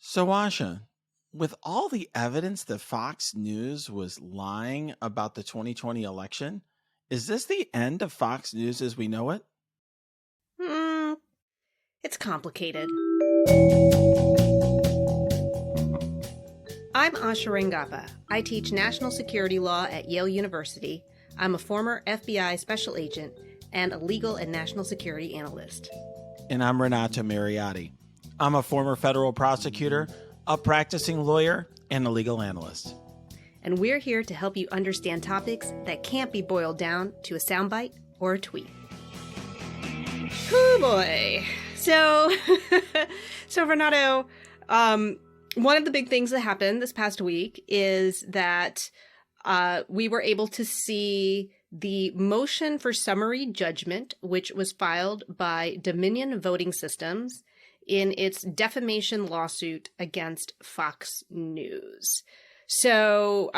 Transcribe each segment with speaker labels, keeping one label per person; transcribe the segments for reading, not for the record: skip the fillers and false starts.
Speaker 1: So, Asha, with all the evidence that Fox News was lying about the 2020 election, is this the end of Fox News as we know it?
Speaker 2: Hmm, it's complicated. I'm Asha Rangappa. I teach national security law at Yale University. I'm a former FBI special agent and a legal and national security analyst.
Speaker 1: And I'm Renato Mariotti. I'm a former federal prosecutor, a practicing lawyer, and a legal analyst.
Speaker 2: And we're here to help you understand topics that can't be boiled down to a soundbite or a tweet. Oh boy. So Renato, one of the big things that happened this past week is that we were able to see the motion for summary judgment, which was filed by Dominion Voting Systems in its defamation lawsuit against Fox News. So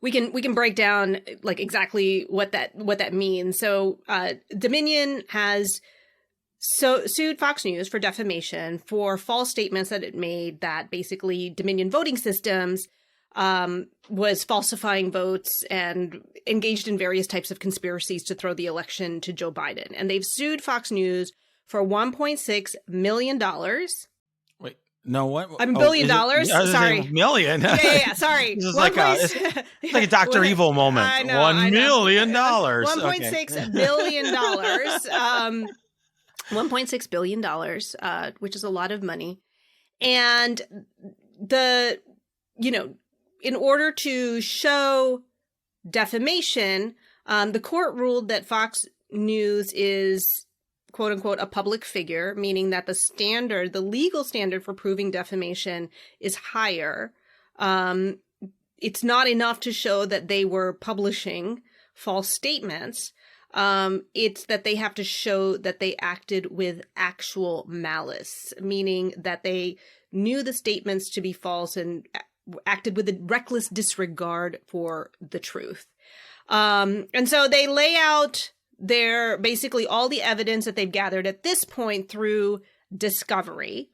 Speaker 2: we can break down like exactly what that means. So Dominion has sued Fox News for defamation for false statements that it made that basically Dominion Voting Systems was falsifying votes and engaged in various types of conspiracies to throw the election to Joe Biden. And they've sued Fox News for $1.6 million.
Speaker 1: Wait, no, what?
Speaker 2: I mean, $billion. Sorry.
Speaker 1: Million.
Speaker 2: Yeah. Sorry.
Speaker 1: This is like a Dr. Evil moment.
Speaker 2: I know.
Speaker 1: $1 million.
Speaker 2: $1.6 billion. $1.6 billion, which is a lot of money. And in order to show defamation, the court ruled that Fox News is, quote unquote, a public figure, meaning that the legal standard for proving defamation is higher. It's not enough to show that they were publishing false statements. It's that they have to show that they acted with actual malice, meaning that they knew the statements to be false and acted with a reckless disregard for the truth. And so they lay out basically all the evidence that they've gathered at this point through discovery.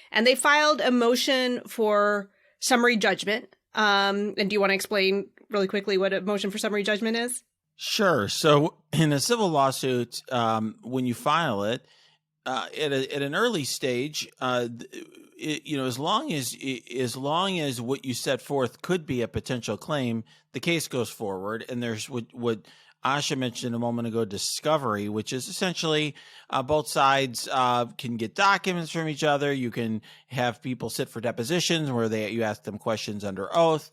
Speaker 2: And they filed a motion for summary judgment. And do you want to explain really quickly what a motion for summary judgment is?
Speaker 1: Sure. So in a civil lawsuit, when you file it, at an early stage, as long as what you set forth could be a potential claim, the case goes forward. And there's what Asha mentioned a moment ago, discovery, which is essentially both sides can get documents from each other. You can have people sit for depositions where you ask them questions under oath.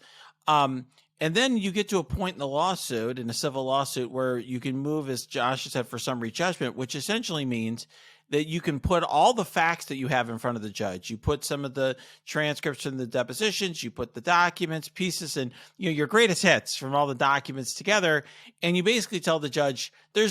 Speaker 1: And then you get to a point in the lawsuit, in a civil lawsuit, where you can move, as Josh said, for summary judgment, which essentially means that you can put all the facts that you have in front of the judge. You put some of the transcripts from the depositions, you put the documents, pieces, and your greatest hits from all the documents together, and you basically tell the judge the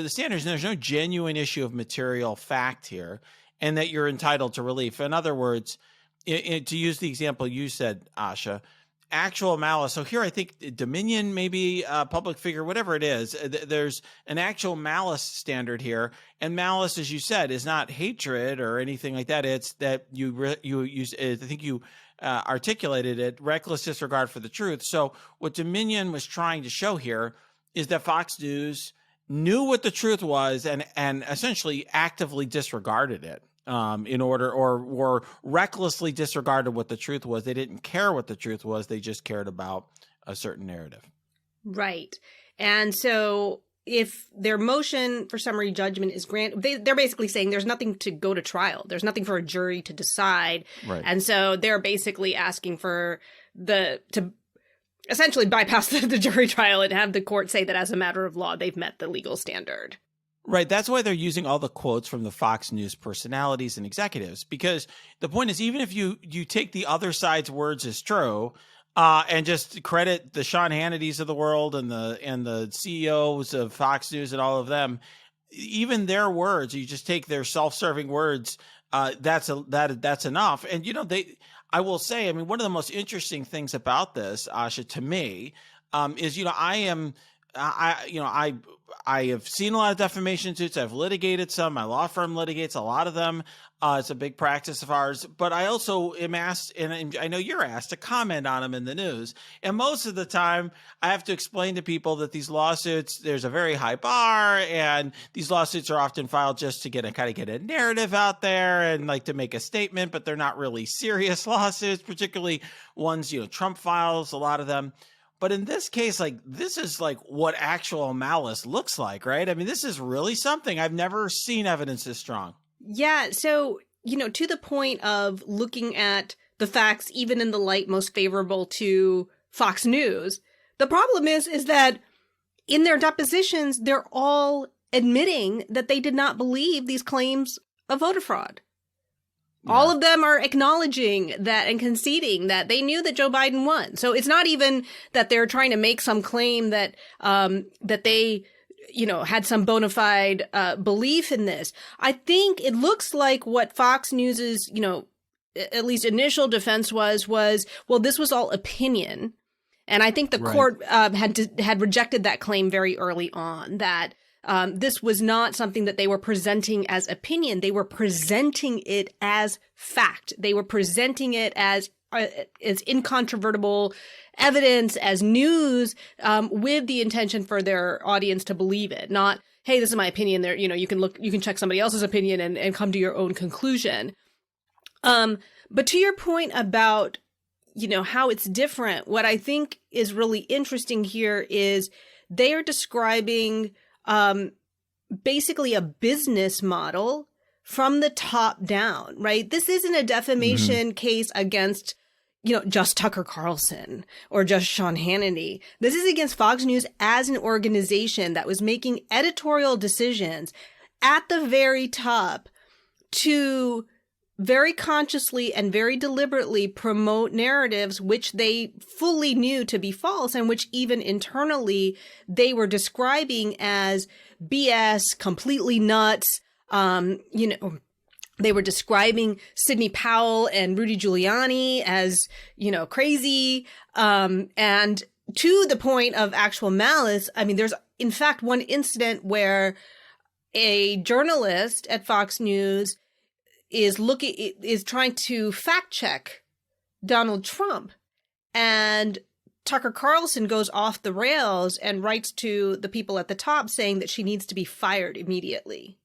Speaker 1: standards, there's no genuine issue of material fact here, and that you're entitled to relief. In other words, to use the example you said, Asha, actual malice. So here I think Dominion, maybe a public figure, whatever it is, there's an actual malice standard here. And malice, as you said, is not hatred or anything like that. It's that you use, I think you articulated it, reckless disregard for the truth. So what Dominion was trying to show here is that Fox News knew what the truth was and essentially actively disregarded it. Or recklessly disregarded what the truth was. They didn't care what the truth was. They just cared about a certain narrative.
Speaker 2: Right. And so if their motion for summary judgment is granted, they're basically saying there's nothing to go to trial. There's nothing for a jury to decide.
Speaker 1: Right.
Speaker 2: And so they're basically asking for to essentially bypass the jury trial and have the court say that as a matter of law, they've met the legal standard.
Speaker 1: Right. That's why they're using all the quotes from the Fox News personalities and executives, because the point is, even if you take the other side's words as true and just credit the Sean Hannitys of the world and the CEOs of Fox News and all of them, even their words, you just take their self-serving words, that's enough. And, I will say, I mean, one of the most interesting things about this, Asha, to me, is, I I have seen a lot of defamation suits. I've litigated some. My law firm litigates a lot of them. It's a big practice of ours. But I also am asked, and I know you're asked, to comment on them in the news. And most of the time, I have to explain to people that these lawsuits, there's a very high bar, and these lawsuits are often filed just to get a narrative out there and like to make a statement, but they're not really serious lawsuits, particularly ones, Trump files, a lot of them. But in this case, like, this is like what actual malice looks like, right? I mean, this is really something. I've never seen evidence this strong.
Speaker 2: Yeah. So, to the point of looking at the facts, even in the light most favorable to Fox News, the problem is that in their depositions, they're all admitting that they did not believe these claims of voter fraud. Yeah. All of them are acknowledging that and conceding that they knew that Joe Biden won. So it's not even that they're trying to make some claim that that they, had some bona fide belief in this. I think it looks like what Fox News's, at least initial defense was, well, this was all opinion. And I think the court had rejected that claim very early on, that this was not something that they were presenting as opinion. They were presenting it as fact. They were presenting it as incontrovertible evidence, as news, with the intention for their audience to believe it. Not, hey, this is my opinion. There, you can check somebody else's opinion and come to your own conclusion. But to your point about, how it's different, what I think is really interesting here is they are describing basically a business model from the top down, right? This isn't a defamation case against, just Tucker Carlson or just Sean Hannity. This is against Fox News as an organization that was making editorial decisions at the very top to very consciously and very deliberately promote narratives which they fully knew to be false, and which even internally they were describing as BS, completely nuts. They were describing Sidney Powell and Rudy Giuliani as, crazy. And to the point of actual malice, I mean, there's in fact one incident where a journalist at Fox News is trying to fact check Donald Trump, and Tucker Carlson goes off the rails and writes to the people at the top saying that she needs to be fired immediately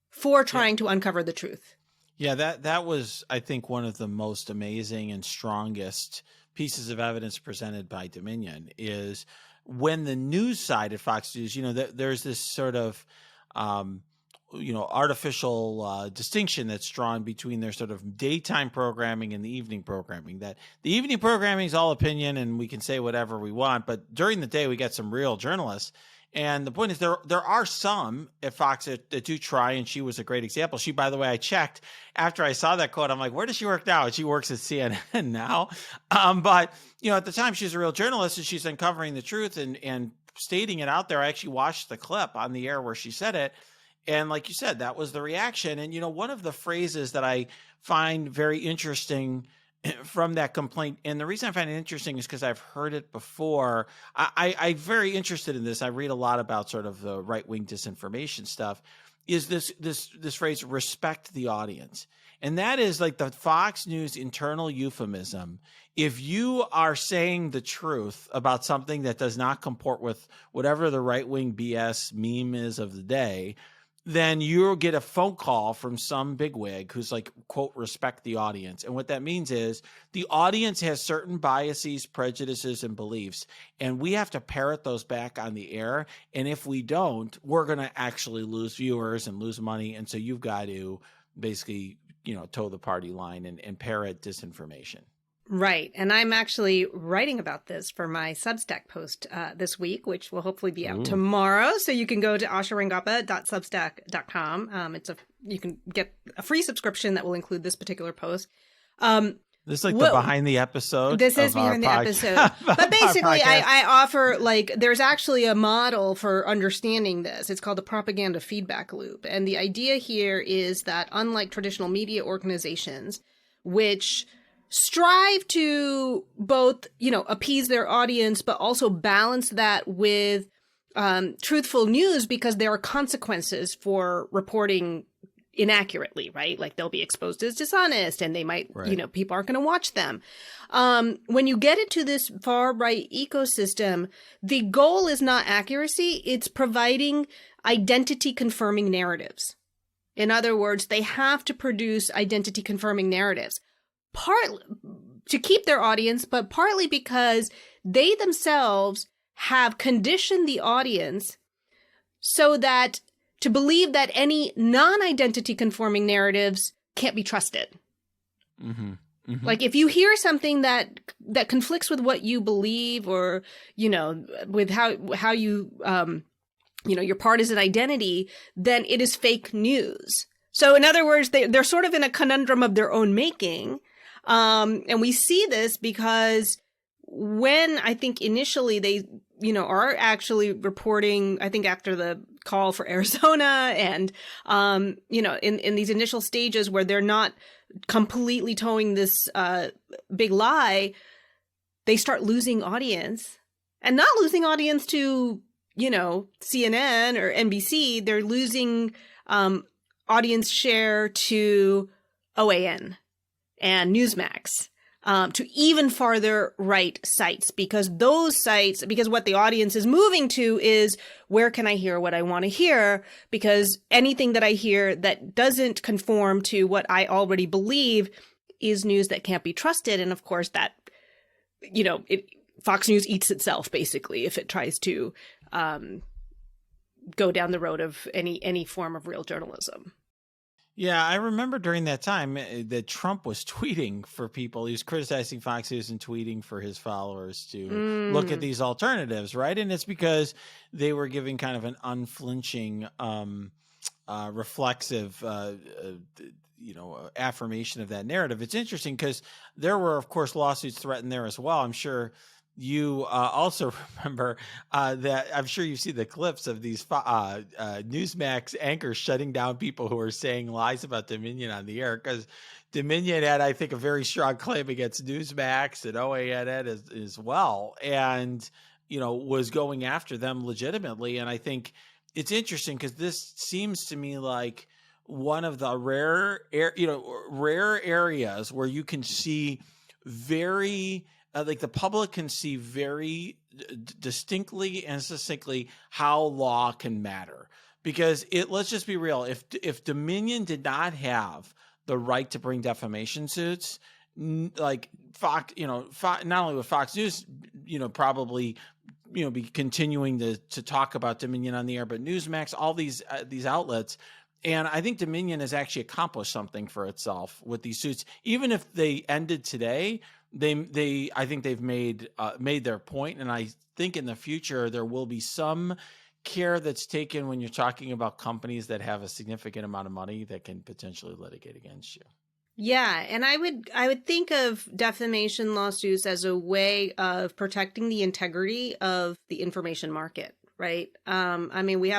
Speaker 2: for trying to uncover the truth.
Speaker 1: Yeah, that was, I think, one of the most amazing and strongest pieces of evidence presented by Dominion is when the news side of Fox News, there's this sort of artificial distinction that's drawn between their sort of daytime programming and the evening programming. That the evening programming is all opinion and we can say whatever we want, but during the day we get some real journalists. And the point is there are some at Fox that do try, and she was a great example. She, by the way, I checked after I saw that quote. I'm like, where does she work now? And she works at CNN now. But at the time she was a real journalist and she's uncovering the truth and stating it out there. I actually watched the clip on the air where she said it. And like you said, that was the reaction. And, one of the phrases that I find very interesting from that complaint, and the reason I find it interesting is because I've heard it before. I'm very interested in this. I read a lot about sort of the right-wing disinformation stuff, is this phrase, respect the audience. And that is like the Fox News internal euphemism. If you are saying the truth about something that does not comport with whatever the right-wing BS meme is of the day, then you'll get a phone call from some bigwig who's like, quote, respect the audience. And what that means is the audience has certain biases, prejudices, and beliefs, and we have to parrot those back on the air. And if we don't, we're going to actually lose viewers and lose money. And so you've got to basically, toe the party line and parrot disinformation.
Speaker 2: Right. And I'm actually writing about this for my Substack post this week, which will hopefully be out tomorrow. So you can go to asharangappa.substack.com. You can get a free subscription that will include this particular post.
Speaker 1: This is like the behind the episode.
Speaker 2: This is behind the episode. But basically, I offer, there's actually a model for understanding this. It's called the propaganda feedback loop. And the idea here is that unlike traditional media organizations, which strive to both, appease their audience, but also balance that with truthful news because there are consequences for reporting inaccurately, right? Like they'll be exposed as dishonest and they might,
Speaker 1: Right.
Speaker 2: people aren't going to watch them. When you get into this far right ecosystem, the goal is not accuracy. It's providing identity confirming narratives. In other words, they have to produce identity confirming narratives, partly to keep their audience, but partly because they themselves have conditioned the audience so that to believe that any non-identity conforming narratives can't be trusted.
Speaker 1: Mm-hmm. Mm-hmm.
Speaker 2: Like if you hear something that conflicts with what you believe, or with how you your partisan identity, then it is fake news. So in other words, they're sort of in a conundrum of their own making, and we see this because when I think initially they are actually reporting, I think after the call for Arizona and, in these initial stages where they're not completely towing this big lie, they start losing audience, and not losing audience to, CNN or NBC. They're losing audience share to OAN and Newsmax. To even farther right sites, because what the audience is moving to is, where can I hear what I want to hear? Because anything that I hear that doesn't conform to what I already believe is news that can't be trusted. And of course that, Fox News eats itself basically if it tries to go down the road of any form of real journalism.
Speaker 1: Yeah, I remember during that time that Trump was tweeting for people. He was criticizing Fox News and tweeting for his followers to look at these alternatives, right? And it's because they were giving kind of an unflinching, reflexive, affirmation of that narrative. It's interesting because there were, of course, lawsuits threatened there as well. I'm sure you also remember that. I'm sure you see the clips of these Newsmax anchors shutting down people who are saying lies about Dominion on the air, because Dominion had, I think, a very strong claim against Newsmax and OAN as well, and was going after them legitimately. And I think it's interesting because this seems to me like one of the rare areas where you can see very like the public can see very distinctly and succinctly how law can matter. Because let's just be real. If Dominion did not have the right to bring defamation suits, like Fox, not only would Fox News, probably, be continuing to talk about Dominion on the air, but Newsmax, all these outlets. And I think Dominion has actually accomplished something for itself with these suits. Even if they ended today, I think they've made their point, and I think in the future there will be some care that's taken when you're talking about companies that have a significant amount of money that can potentially litigate against you.
Speaker 2: Yeah, and I would think of defamation lawsuits as a way of protecting the integrity of the information market, right? I mean, we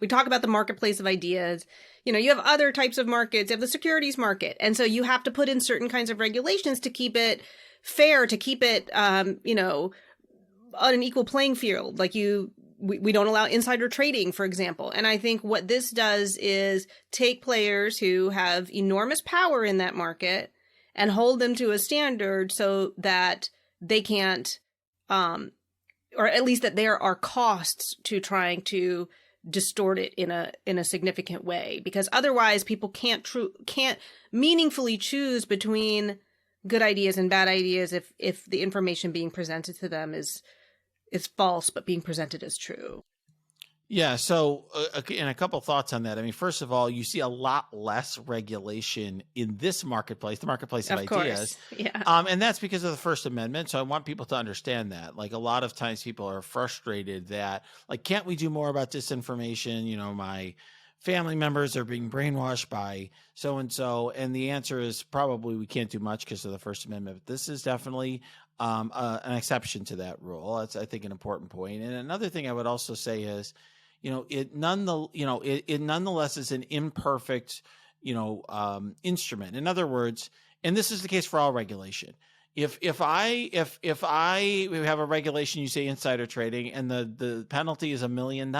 Speaker 2: talk about the marketplace of ideas. You have other types of markets. You have the securities market, and so you have to put in certain kinds of regulations to keep it fair, to keep it, on an equal playing field. Like we don't allow insider trading, for example. And I think what this does is take players who have enormous power in that market and hold them to a standard so that they can't, or at least that there are costs to trying to distort it in a significant way, because otherwise people can't meaningfully choose between good ideas and bad ideas if the information being presented to them is false but being presented as true.
Speaker 1: Yeah. So, and a couple thoughts on that. I mean, first of all, you see a lot less regulation in this marketplace, the marketplace of ideas.
Speaker 2: Yeah.
Speaker 1: And that's because of the First Amendment. So I want people to understand that. Like, a lot of times people are frustrated that, like, can't we do more about disinformation? My family members are being brainwashed by so-and-so. And the answer is probably we can't do much because of the First Amendment. But this is definitely an exception to that rule. That's, I think, an important point. And another thing I would also say is, it nonetheless is an imperfect, instrument. In other words, and this is the case for all regulation, If I have a regulation, you say insider trading, and the penalty is $1 million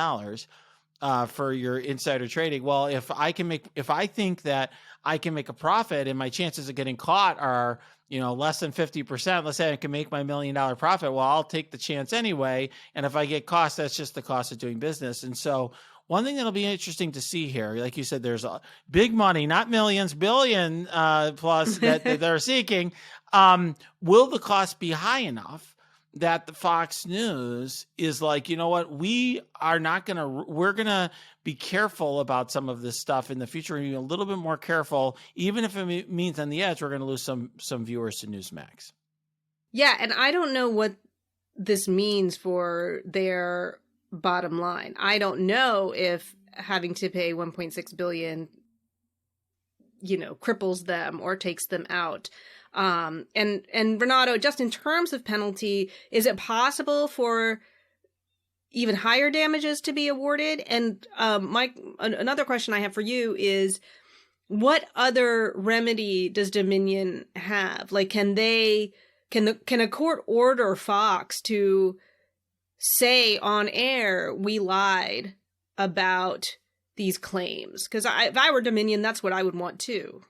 Speaker 1: for your insider trading. Well, if I think that I can make a profit and my chances of getting caught are, less than 50%, let's say I can make my $1 million profit. Well, I'll take the chance anyway. And if I get caught, that's just the cost of doing business. And so one thing that'll be interesting to see here, like you said, there's a big money, not millions, billion plus that they're seeking. Will the cost be high enough that the Fox News is like, you know what, we're going to be careful about some of this stuff in the future and be a little bit more careful, even if it means on the edge, we're going to lose some viewers to Newsmax.
Speaker 2: Yeah. And I don't know what this means for their bottom line. I don't know if having to pay 1.6 billion, cripples them or takes them out. And Renato, just in terms of penalty, is it possible for even higher damages to be awarded? And Mike, another question I have for you is, what other remedy does Dominion have? Like, can a court order Fox to say on air, we lied about these claims? Because if I were Dominion, that's what I would want too.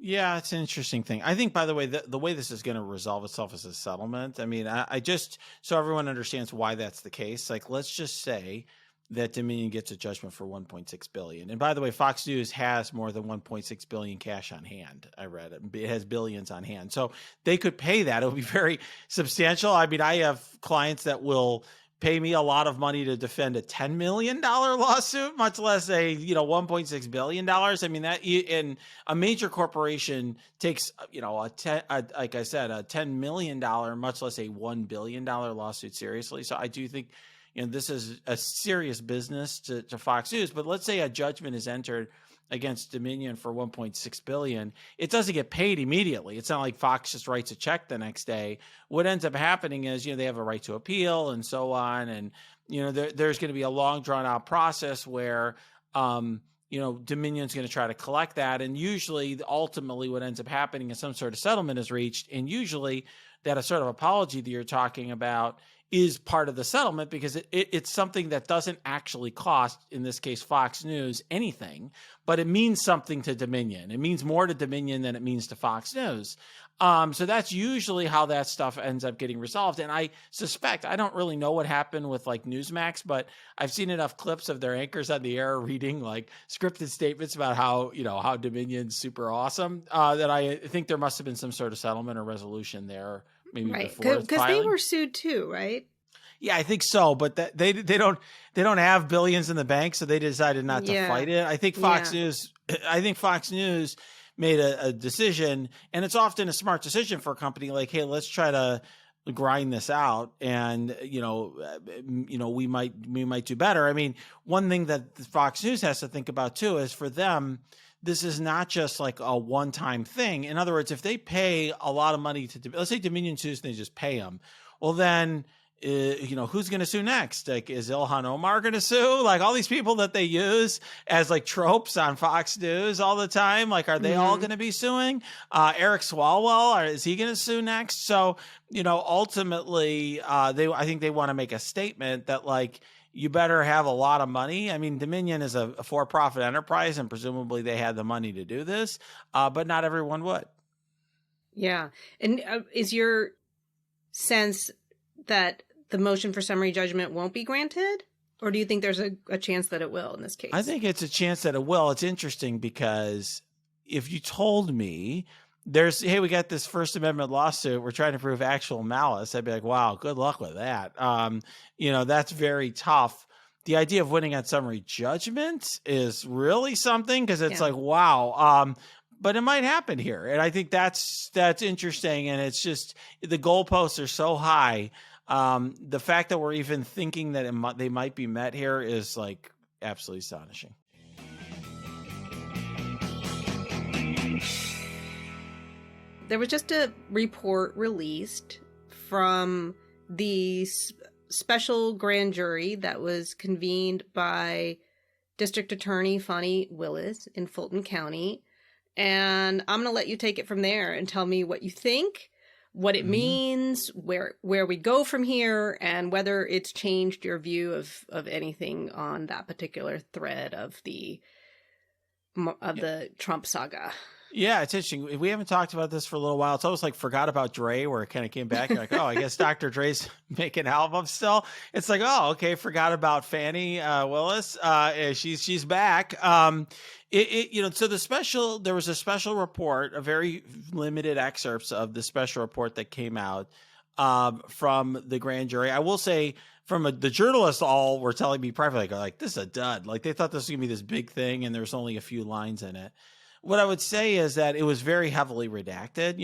Speaker 1: Yeah, it's an interesting thing. I think, by the way, the way this is going to resolve itself is a settlement. I mean, I just, so everyone understands why that's the case. Like, let's just say that Dominion gets a judgment for $1.6 billion. And by the way, Fox News has more than $1.6 billion cash on hand. I read it. It has billions on hand. So they could pay that. It would be very substantial. I mean, I have clients that will pay me a lot of money to defend a $10 million lawsuit, much less a, $1.6 billion. I mean, that in a major corporation takes, like I said, a $10 million, much less a $1 billion lawsuit seriously. So I do think, this is a serious business to Fox News. But let's say a judgment is entered against Dominion for $1.6 billion. It doesn't get paid immediately. It's not like Fox just writes a check the next day. What ends up happening is, they have a right to appeal and so on. And, there's going to be a long drawn out process where, Dominion's going to try to collect that. And usually, ultimately, what ends up happening is some sort of settlement is reached. And usually that a sort of apology that you're talking about is part of the settlement, because it's something that doesn't actually cost, in this case, Fox News, anything, but it means something to Dominion. It means more to Dominion than it means to Fox News. So that's usually how that stuff ends up getting resolved. And I suspect, I don't really know what happened with like Newsmax, but I've seen enough clips of their anchors on the air reading like scripted statements about how, how Dominion's super awesome, that I think there must have been some sort of settlement or resolution there. Maybe
Speaker 2: right,
Speaker 1: because
Speaker 2: they were sued too, right?
Speaker 1: Yeah, I think so, but they don't have billions in the bank, so they decided not to fight it. I think Fox News made a decision, and it's often a smart decision for a company like, hey, let's try to grind this out, and we might do better. I mean, one thing that Fox News has to think about too is, for them, this is not just like a one-time thing. In other words, if they pay a lot of money to, let's say Dominion sues and they just pay them, well then, who's going to sue next? Like, is Ilhan Omar going to sue? Like, all these people that they use as like tropes on Fox News all the time, like, are they all going to be suing? Eric Swalwell, is he going to sue next? So, ultimately, I think they want to make a statement that, like, you better have a lot of money. I mean, Dominion is a for-profit enterprise, and presumably they had the money to do this, but not everyone would.
Speaker 2: Yeah. And is your sense that the motion for summary judgment won't be granted? Or do you think there's a chance that it will in this case?
Speaker 1: I think it's a chance that it will. It's interesting because if you told me hey, we got this First Amendment lawsuit, we're trying to prove actual malice, I'd be like, wow, good luck with that. That's very tough. The idea of winning on summary judgment is really something, because it's like, wow. But it might happen here. And I think that's interesting. And it's just, the goalposts are so high. The fact that we're even thinking that they might be met here is like absolutely astonishing.
Speaker 2: There was just a report released from the special grand jury that was convened by District Attorney Fani Willis in Fulton County. And I'm going to let you take it from there and tell me what you think. what it means, where we go from here, and whether it's changed your view of anything on that particular thread of the Trump saga.
Speaker 1: Yeah, it's interesting. We haven't talked about this for a little while. It's almost like Forgot About Dre, where it kind of came back. You're like, oh, I guess Dr. Dre's making albums still. It's like, oh, okay, forgot about Fani Willis. She's back. So there was a special report, a very limited excerpts of the special report that came out from the grand jury. I will say, the journalists all were telling me privately, like, this is a dud. Like, they thought this was gonna be this big thing, and there's only a few lines in it. What I would say is that it was very heavily redacted.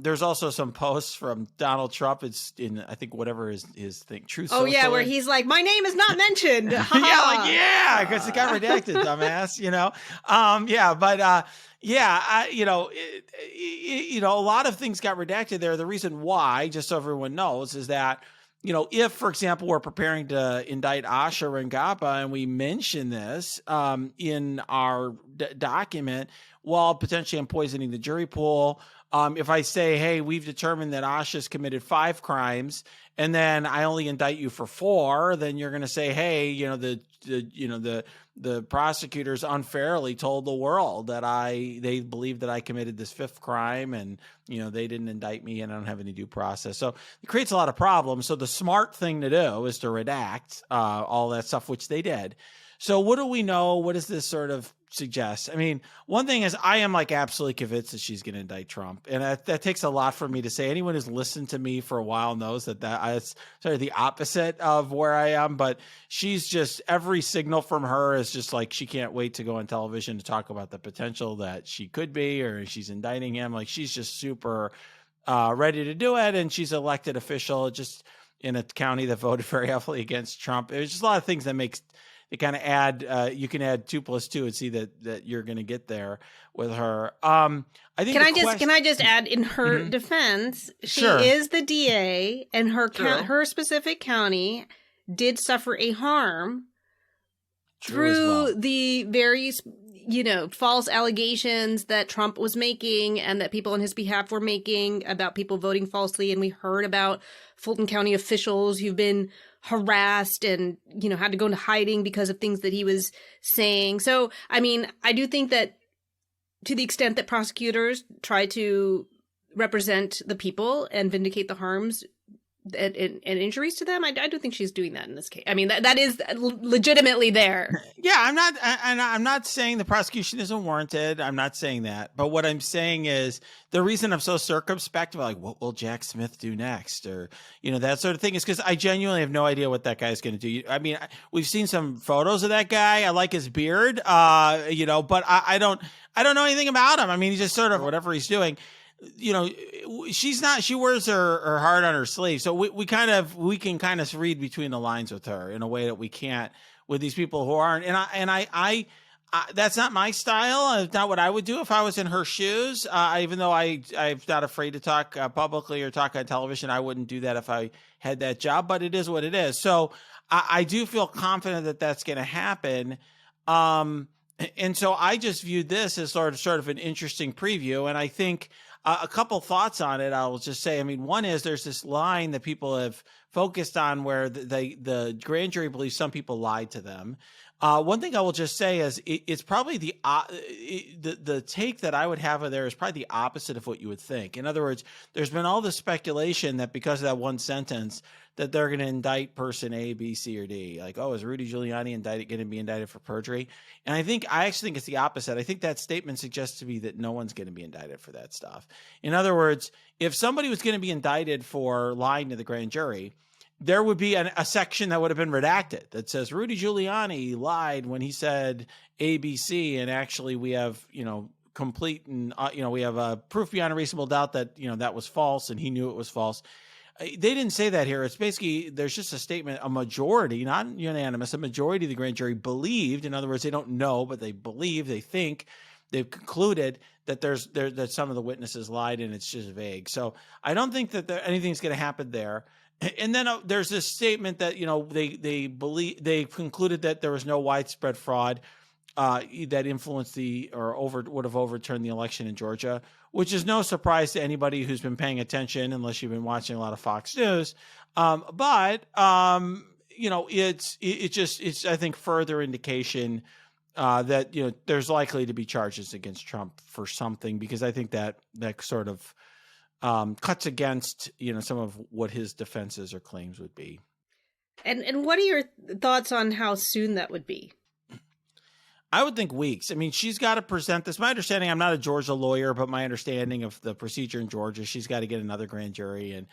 Speaker 1: There's also some posts from Donald Trump. It's in, I think, whatever his thing, Truth Social.
Speaker 2: Oh yeah, where he's like, my name is not mentioned.
Speaker 1: Because it got redacted, dumbass. A lot of things got redacted there. The reason why, just so everyone knows, is that, if, for example, we're preparing to indict Asha Rangappa and we mention this in our document, while potentially I'm poisoning the jury pool. If I say, hey, we've determined that Asha's committed 5 crimes, and then I only indict you for 4, then you're going to say, hey, the prosecutors unfairly told the world that they believe that I committed this 5th crime, and they didn't indict me, and I don't have any due process. So it creates a lot of problems. So the smart thing to do is to redact all that stuff, which they did. So what do we know? What does this sort of suggest? I mean, one thing is, I am like absolutely convinced that she's going to indict Trump. And that takes a lot for me to say. Anyone who's listened to me for a while knows that it's sort of the opposite of where I am. But she's just, every signal from her is just like, she can't wait to go on television to talk about the potential that she could be, or she's indicting him. Like, she's just super ready to do it. And she's an elected official just in a county that voted very heavily against Trump. There's just a lot of things that makes they kind of add, you can add 2 + 2 and see that you're going to get there with her. I think.
Speaker 2: Can I just add, in her defense, she is the DA, and her specific county did suffer a harm through the very, false allegations that Trump was making and that people on his behalf were making about people voting falsely. And we heard about Fulton County officials who've been harassed and, had to go into hiding because of things that he was saying. So, I mean, I do think that to the extent that prosecutors try to represent the people and vindicate the harms and injuries to them, I do think she's doing that in this case. I mean, that is legitimately there.
Speaker 1: Yeah, I'm not saying the prosecution isn't warranted. I'm not saying that. But what I'm saying is, the reason I'm so circumspect about, like, what will Jack Smith do next, or that sort of thing, is because I genuinely have no idea what that guy's going to do. I mean, we've seen some photos of that guy. I like his beard, but I don't know anything about him. I mean, he's just sort of whatever he's doing. She wears her heart on her sleeve. So we can kind of read between the lines with her in a way that we can't with these people who aren't. And I that's not my style. It's not what I would do if I was in her shoes. Even though I'm not afraid to talk publicly or talk on television, I wouldn't do that if I had that job, but it is what it is. So I do feel confident that that's going to happen. And so I just viewed this as sort of an interesting preview. And I think, a couple thoughts on it. I'll just say, I mean, one is, there's this line that people have focused on where the grand jury believes some people lied to them. One thing I will just say is, it's probably the take that I would have of there is probably the opposite of what you would think. In other words, there's been all this speculation that because of that one sentence, that they're going to indict person A, B, C, or D. Like, oh, is Rudy Giuliani going to be indicted for perjury? And I actually think it's the opposite. I think that statement suggests to me that no one's going to be indicted for that stuff. In other words, if somebody was going to be indicted for lying to the grand jury, there would be a section that would have been redacted that says Rudy Giuliani lied when he said ABC, and actually we have, complete and, we have proof beyond a reasonable doubt that, that was false and he knew it was false. They didn't say that here. It's basically, there's just a statement, a majority, not unanimous, a majority of the grand jury believed, in other words, they don't know, but they believe, they think, they've concluded that that some of the witnesses lied, and it's just vague. So I don't think that anything's going to happen there. And then there's this statement that, they concluded that there was no widespread fraud. that influenced would have overturned the election in Georgia, which is no surprise to anybody who's been paying attention, unless you've been watching a lot of Fox News. But it's I think further indication that there's likely to be charges against Trump for something, because I think that sort of cuts against some of what his defenses or claims would be.
Speaker 2: And what are your thoughts on how soon that would be?
Speaker 1: I would think weeks. I mean, she's got to present this. My understanding, I'm not a Georgia lawyer, but my understanding of the procedure in Georgia, she's got to get another grand jury and,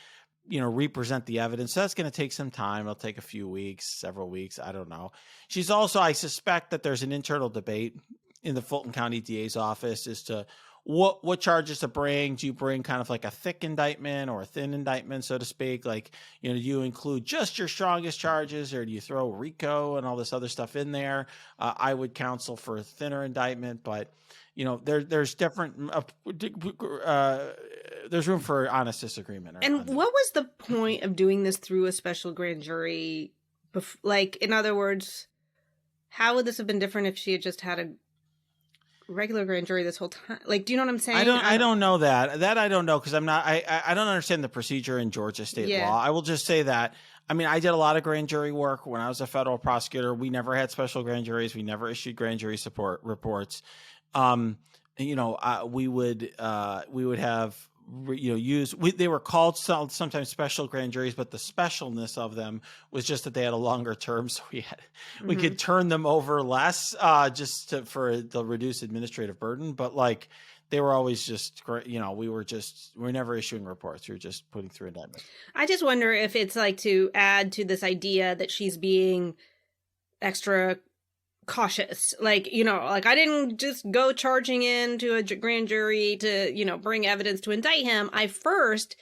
Speaker 1: represent the evidence. So that's going to take some time. It'll take a few weeks, several weeks. I don't know. She's also, I suspect that there's an internal debate in the Fulton County DA's office as to what charges to bring. Do you bring kind of like a thick indictment or a thin indictment, so to speak? Like, do you include just your strongest charges, or do you throw RICO and all this other stuff in there? I would counsel for a thinner indictment, but there's different, there's room for honest disagreement.
Speaker 2: And what was the point of doing this through a special grand jury? Like, in other words, how would this have been different if she had just had a regular grand jury this whole time? Like, do you know what I'm saying?
Speaker 1: I don't know that I don't know, because I don't understand the procedure in Georgia state law. I will just say that, I mean, I did a lot of grand jury work when I was a federal prosecutor. We never had special grand juries. We never issued grand jury support reports. We would have they were called sometimes special grand juries, but the specialness of them was just that they had a longer term, so we could turn them over less for the reduced administrative burden. But like, they were always just we're never issuing reports. We were just putting through indictments.
Speaker 2: I just wonder if it's like to add to this idea that she's being extra cautious, like I didn't just go charging into a grand jury to bring evidence to indict him. I first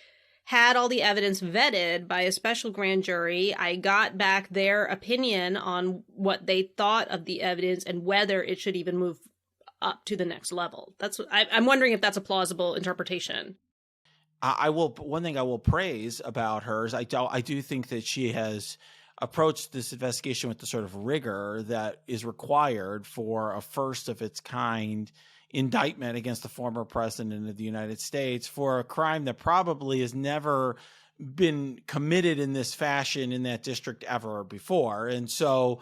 Speaker 2: had all the evidence vetted by a special grand jury. I got back their opinion on what they thought of the evidence and whether it should even move up to the next level. That's what I'm wondering if that's a plausible interpretation.
Speaker 1: One thing I will praise about her is I do think that she has approached this investigation with the sort of rigor that is required for a first of its kind indictment against the former president of the United States for a crime that probably has never been committed in this fashion in that district ever before. And so,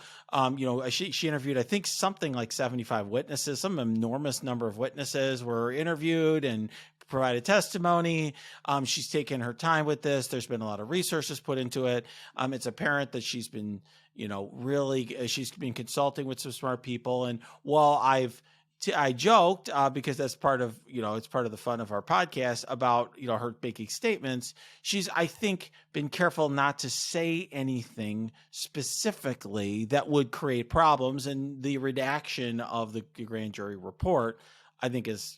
Speaker 1: she interviewed, I think, something like 75 witnesses. Some enormous number of witnesses were interviewed and provided testimony. She's taken her time with this. There's been a lot of resources put into it. It's apparent that she's been, she's been consulting with some smart people. And while I joked because that's part of, it's part of the fun of our podcast about, her making statements. She's, I think, been careful not to say anything specifically that would create problems. And the redaction of the grand jury report, I think, is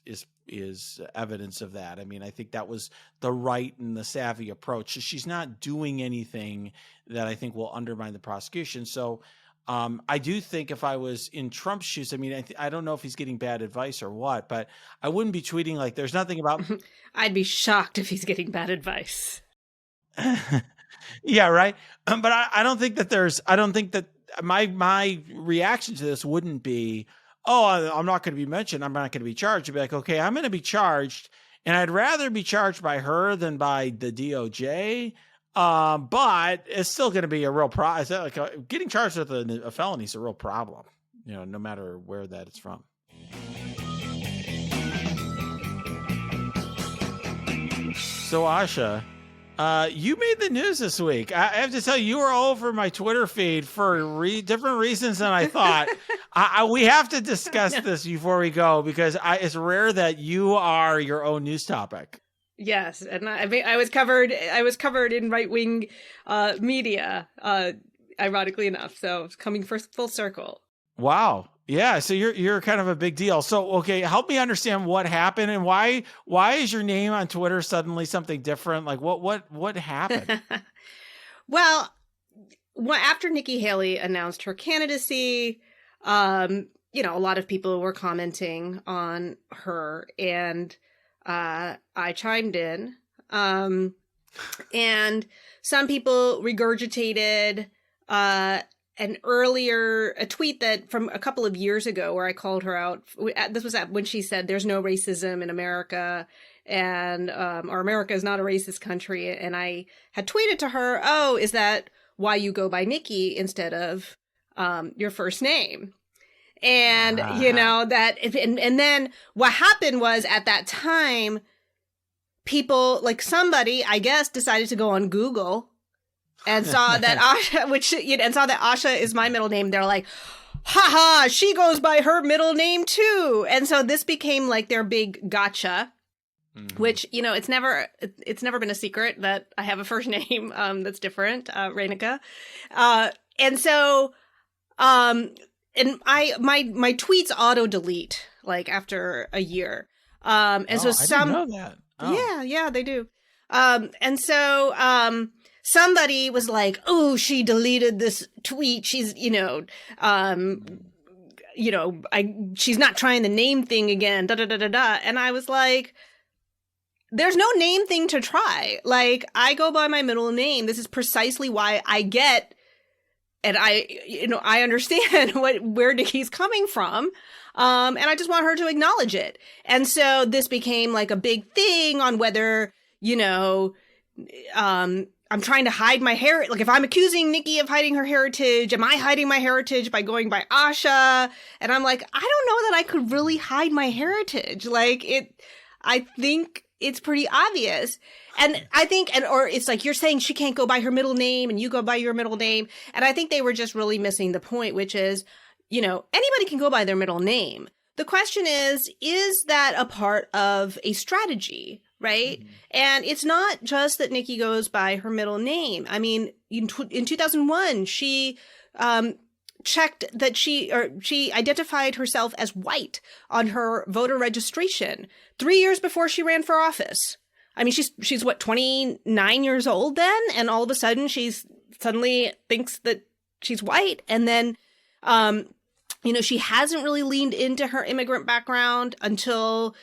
Speaker 1: evidence of that. I mean, I think that was the right and the savvy approach. She's not doing anything that I think will undermine the prosecution. So I do think if I was in Trump's shoes, I mean, I don't know if he's getting bad advice or what, but I wouldn't be tweeting like there's nothing about.
Speaker 2: I'd be shocked if he's getting bad advice.
Speaker 1: Yeah, right. But I don't think that my reaction to this wouldn't be, oh, I'm not going to be mentioned, I'm not going to be charged. I'd be like, okay, I'm going to be charged, and I'd rather be charged by her than by the DOJ. But it's still going to be a real problem. Like, getting charged with a felony is a real problem, no matter where that is from. So, Asha, you made the news this week. I have to tell you were all over my Twitter feed for different reasons than I thought. We have to discuss this before we go, because it's rare that you are your own news topic.
Speaker 2: Yes, and I was covered in right-wing media, ironically enough. So it's coming full circle. Wow.
Speaker 1: Yeah, so you're kind of a big deal. So, okay, help me understand what happened and why is your name on Twitter suddenly something different? Like what happened?
Speaker 2: Well, after Nikki Haley announced her candidacy, a lot of people were commenting on her, and I chimed in, and some people regurgitated a tweet that from a couple of years ago where I called her out. This was when she said there's no racism in America, and or America is not a racist country. And I had tweeted to her, "Oh, is that why you go by Nikki instead of your first name?" And that, and then what happened was at that time, people like somebody, I guess, decided to go on Google and saw that Asha, and saw that Asha is my middle name. They're like, haha, she goes by her middle name too. And so this became like their big gotcha, which, it's never been a secret that I have a first name that's different, Renika. And so, and my tweets auto delete like after a year. And so
Speaker 1: I didn't know that. Oh.
Speaker 2: Yeah, they do. And so, somebody was like, "Oh, she deleted this tweet. She's, she's not trying the name thing again." Da da da da da. And I was like, "There's no name thing to try. Like, I go by my middle name. This is precisely why I get, and I understand where Nikki's coming from." And I just want her to acknowledge it. And so this became like a big thing on whether, I'm trying to hide my heritage. Like if I'm accusing Nikki of hiding her heritage, am I hiding my heritage by going by Asha? And I'm like, I don't know that I could really hide my heritage. Like I think it's pretty obvious. And I think, or it's like you're saying she can't go by her middle name and you go by your middle name. And I think they were just really missing the point, which is, anybody can go by their middle name. The question is that a part of a strategy? Right. Mm-hmm. And it's not just that Nikki goes by her middle name. I mean, in 2001, she checked that she identified herself as white on her voter registration 3 years before she ran for office. I mean, she's what, 29 years old then? And all of a sudden she's suddenly thinks that she's white. And then, she hasn't really leaned into her immigrant background until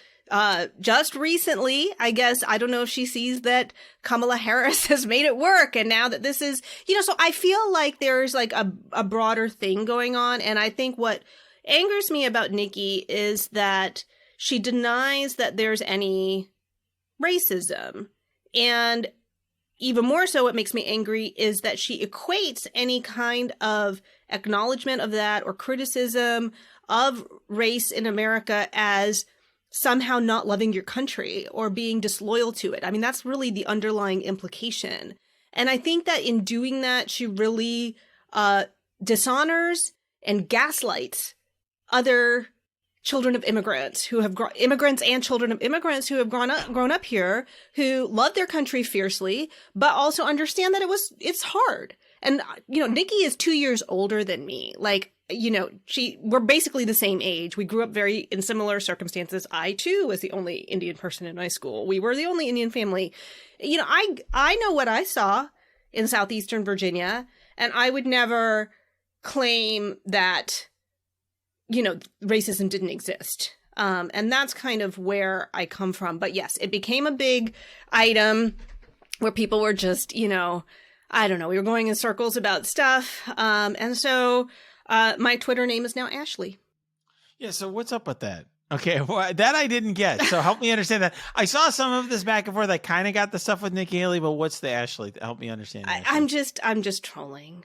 Speaker 2: just recently. I guess, I don't know if she sees that Kamala Harris has made it work. And now that this is, so I feel like there's like a broader thing going on. And I think what angers me about Nikki is that she denies that there's any racism. And even more so, what makes me angry is that she equates any kind of acknowledgement of that or criticism of race in America as somehow not loving your country or being disloyal to it. I mean, that's really the underlying implication. And I think that in doing that, she really dishonors and gaslights other children of immigrants who have immigrants and children of immigrants who have grown up here, who love their country fiercely, but also understand that it's hard. And, Nikki is 2 years older than me. Like, we're basically the same age. We grew up in similar circumstances. I too was the only Indian person in my school. We were the only Indian family. I know what I saw in Southeastern Virginia, and I would never claim that, racism didn't exist. And that's kind of where I come from. But yes, it became a big item where people were just, I don't know, we were going in circles about stuff. And so my Twitter name is now Ashley.
Speaker 1: Yeah, so what's up with that? Okay, well, that I didn't get. So help me understand that. I saw some of this back and forth. I kind of got the stuff with Nikki Haley, but what's the Ashley? Help me understand.
Speaker 2: I'm just trolling.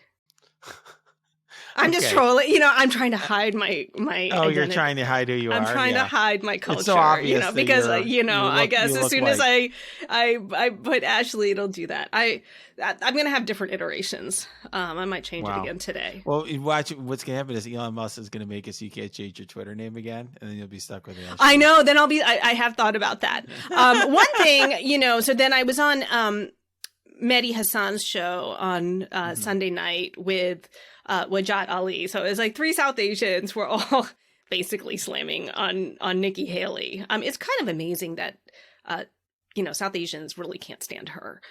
Speaker 2: I'm just trolling. I'm trying to hide my identity.
Speaker 1: You're trying to hide who you are.
Speaker 2: I'm trying to hide my culture.
Speaker 1: It's so obvious
Speaker 2: because I guess as soon as I put Ashley, it'll do that. I'm going to have different iterations. I might change it again today.
Speaker 1: Well, watch. What's going to happen is Elon Musk is going to make it so you can't change your Twitter name again, and then you'll be stuck with Ashley.
Speaker 2: I know. Then I have thought about that. One thing, so then I was on Mehdi Hassan's show on Sunday night with Wajat Ali. So it was like 3 South Asians were all basically slamming on Nikki Haley. It's kind of amazing that, South Asians really can't stand her.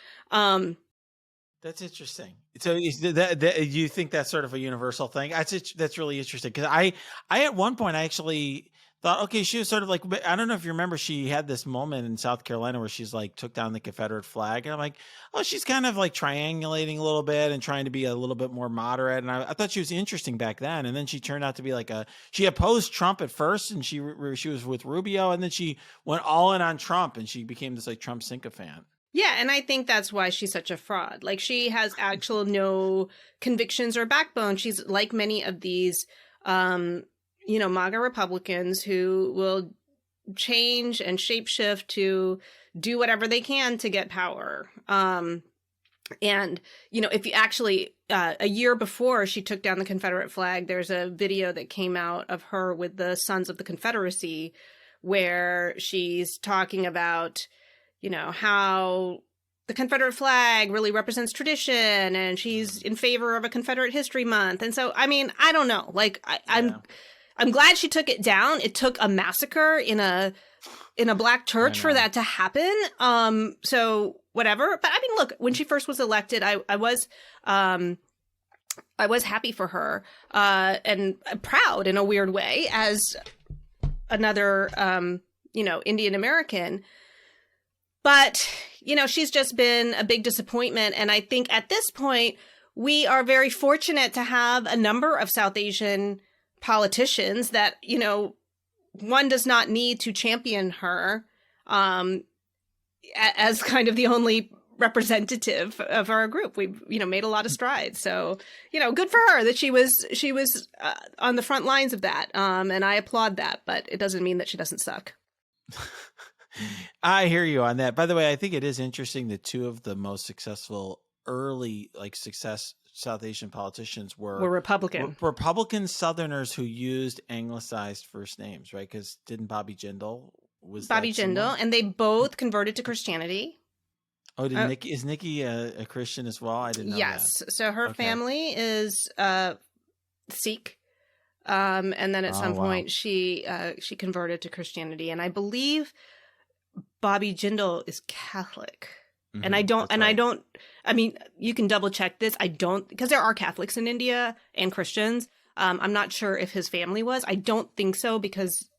Speaker 1: That's interesting. So you think that's sort of a universal thing? That's really interesting. Because I at one point, I actually thought, okay, she was sort of like, I don't know if you remember, she had this moment in South Carolina where she's like took down the Confederate flag. And I'm like, oh, she's kind of like triangulating a little bit and trying to be a little bit more moderate. And I thought she was interesting back then. And then she turned out to be like she opposed Trump at first, and she was with Rubio, and then she went all in on Trump, and she became this like Trump sycophant.
Speaker 2: Yeah, and I think that's why she's such a fraud. Like, she has actual no convictions or backbone. She's like many of these MAGA Republicans who will change and shapeshift to do whatever they can to get power. And, if you actually, a year before she took down the Confederate flag, there's a video that came out of her with the Sons of the Confederacy where she's talking about, how the Confederate flag really represents tradition, and she's in favor of a Confederate History Month. And so, I mean, I don't know. Like, I'm glad she took it down. It took a massacre in a black church for that to happen. So whatever. But I mean, look, when she first was elected, I was happy for her, and proud in a weird way as another, Indian American. But, she's just been a big disappointment. And I think at this point, we are very fortunate to have a number of South Asian politicians that, one does not need to champion her as kind of the only representative of our group. We've, made a lot of strides. So, good for her that she was on the front lines of that. And I applaud that, but it doesn't mean that she doesn't suck.
Speaker 1: I hear you on that. By the way, I think it is interesting that two of the most successful early success South Asian politicians were Republican Southerners who used anglicized first names, right? Because didn't Bobby Jindal
Speaker 2: and they both converted to Christianity.
Speaker 1: Oh, is Nikki a Christian as well? I didn't know
Speaker 2: yes. That. So her family is Sikh. And then at some point she converted to Christianity, and I believe Bobby Jindal is Catholic. Mm-hmm, I mean, you can double check this. Because there are Catholics in India and Christians. I'm not sure if his family was. I don't think so, because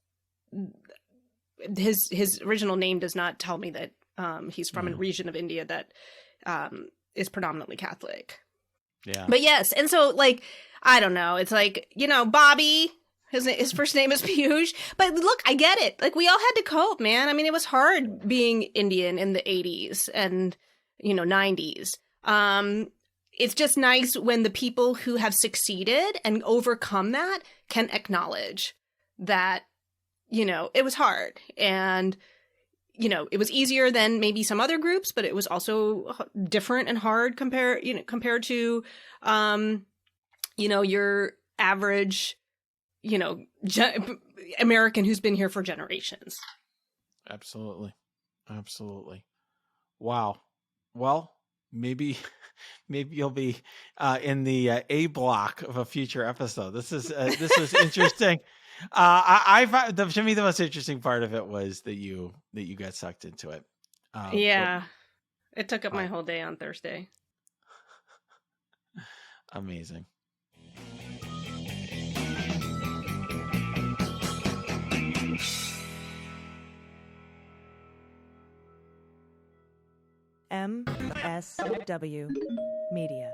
Speaker 2: his original name does not tell me that he's from a region of India that is predominantly Catholic.
Speaker 1: Yeah.
Speaker 2: But yes. And so, I don't know. It's Bobby, his first name is Piyush. But look, I get it. We all had to cope, man. I mean, it was hard being Indian in the 80s and, 90s. It's just nice when the people who have succeeded and overcome that can acknowledge that, it was hard. And, it was easier than maybe some other groups, but it was also different and hard compared to, your average, American who's been here for generations.
Speaker 1: Absolutely. Wow. Well, maybe you'll be in the A block of a future episode. This was interesting. To me, the most interesting part of it was that you got sucked into it.
Speaker 2: It took up my whole day on Thursday.
Speaker 1: Amazing.
Speaker 3: MSW Media.